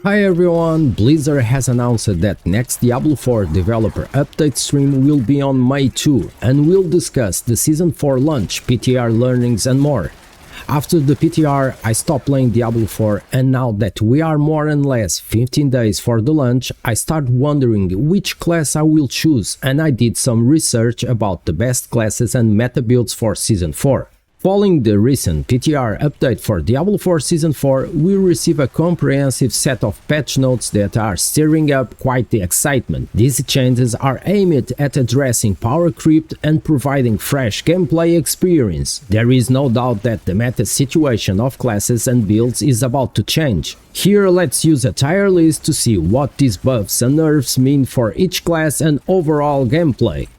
Hi everyone, Blizzard has announced that next Diablo 4 developer update stream will be on May 2 and we'll discuss the Season 4 launch, PTR learnings and more. After the PTR, I stopped playing Diablo 4 and now that we are more or less 15 days for the launch, I start wondering which class I will choose and I did some research about the best classes and meta builds for Season 4. Following the recent PTR update for Diablo 4 Season 4, we receive a comprehensive set of patch notes that are stirring up quite the excitement. These changes are aimed at addressing power creep and providing fresh gameplay experience. There is no doubt that the meta situation of classes and builds is about to change. Here let's use a tier list to see what these buffs and nerfs mean for each class and overall gameplay.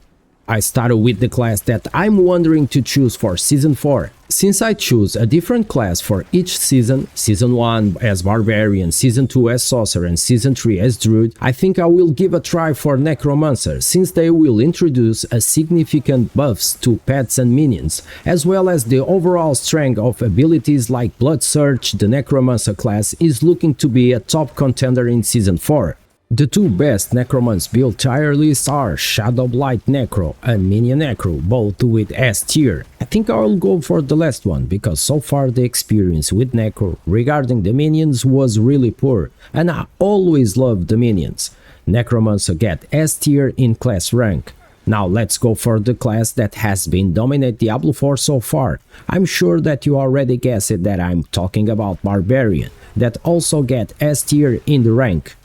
I started with the class that I'm wondering to choose for Season 4. Since I choose a different class for each season, Season 1 as Barbarian, Season 2 as Sorcerer and Season 3 as Druid, I think I will give a try for Necromancer, since they will introduce a significant buffs to pets and minions, as well as the overall strength of abilities like Blood Surge. The Necromancer class is looking to be a top contender in Season 4. The two best Necromancer build tier lists are Shadow Blight Necro and Minion Necro, both with S tier. I think I will go for the last one, because so far the experience with Necro regarding the minions was really poor, and I always loved the minions. Necromancer get S tier in class rank. Now let's go for the class that has been dominate Diablo 4 so far. I'm sure that you already guessed that I'm talking about Barbarian, that also get S tier in the rank.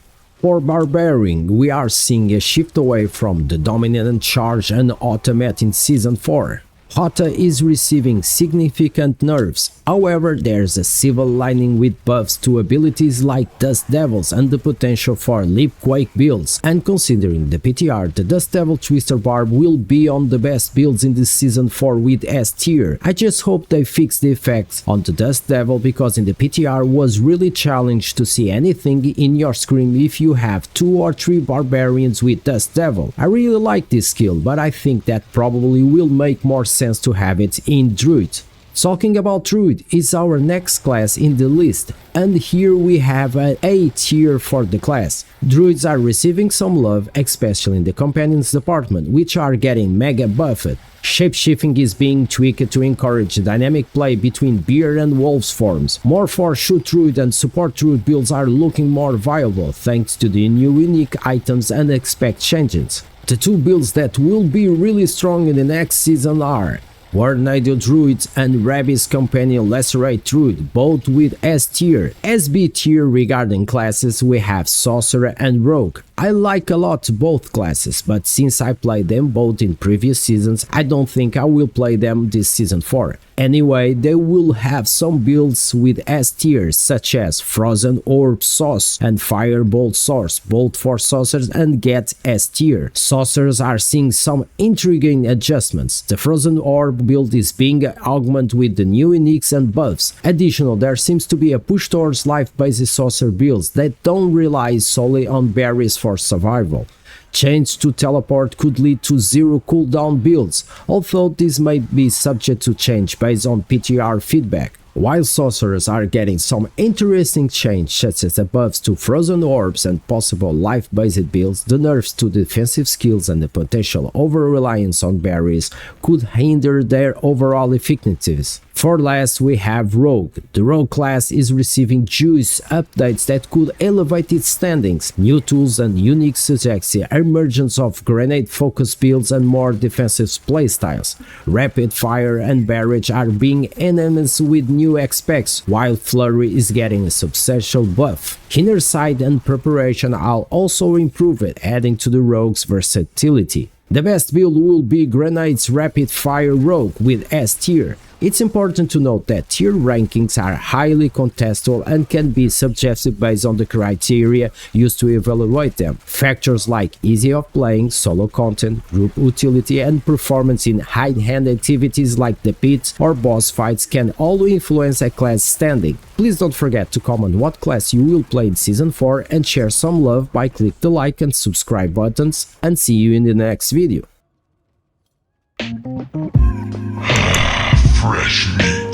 For Barbarian, we are seeing a shift away from the dominant charge and automate in Season 4. Hota is receiving significant nerfs, however there's a silver lining with buffs to abilities like Dust Devils and the potential for Leapquake builds, and considering the PTR, the Dust Devil Twister Barb will be on the best builds in this Season 4 with S tier. I just hope they fix the effects on the Dust Devil, because in the PTR was really challenged to see anything in your screen if you have 2 or 3 Barbarians with Dust Devil. I really like this skill, but I think that probably will make more sense to have it in Druid. Talking about Druid is our next class in the list, and here we have an A tier for the class. Druids are receiving some love, especially in the companions department, which are getting mega buffed. Shapeshifting is being tweaked to encourage dynamic play between bear and wolves forms. More for shoot Druid and support Druid builds are looking more viable thanks to the new unique items and expect changes. The two builds that will be really strong in the next season are Tornado Druid and Rabbi's Companion Lacerate Druid, both with S tier. SB tier regarding classes we have Sorcerer and Rogue. I like a lot both classes, but since I played them both in previous seasons, I don't think I will play them this Season 4. Anyway, they will have some builds with S tiers such as Frozen Orb Sauce and Firebolt Source, both for Sorcerers and get S tier. Sorcerers are seeing some intriguing adjustments. The Frozen Orb build is being augmented with the new uniques and buffs. Additionally, there seems to be a push towards life-based Sorcerer builds that don't rely solely on berries for survival. Change to teleport could lead to zero cooldown builds, although this may be subject to change based on PTR feedback. While Sorcerers are getting some interesting change such as the buffs to Frozen Orbs and possible life-based builds, the nerfs to defensive skills and the potential over-reliance on berries could hinder their overall effectiveness. For last, we have Rogue. The Rogue class is receiving juice updates that could elevate its standings. New tools and unique suggest the emergence of grenade-focused builds and more defensive playstyles. Rapid fire and barrage are being enhanced with new aspects, while Flurry is getting a substantial buff. Inner sight and preparation are also improved, adding to the Rogue's versatility. The best build will be Grenade's Rapid Fire Rogue with S tier. It's important to note that tier rankings are highly contestable and can be subjective based on the criteria used to evaluate them. Factors like ease of playing, solo content, group utility, and performance in high-hand activities like the pit or boss fights can all influence a class standing. Please don't forget to comment what class you will play in Season 4 and share some love by clicking the like and subscribe buttons, and see you in the next video. Fresh meat.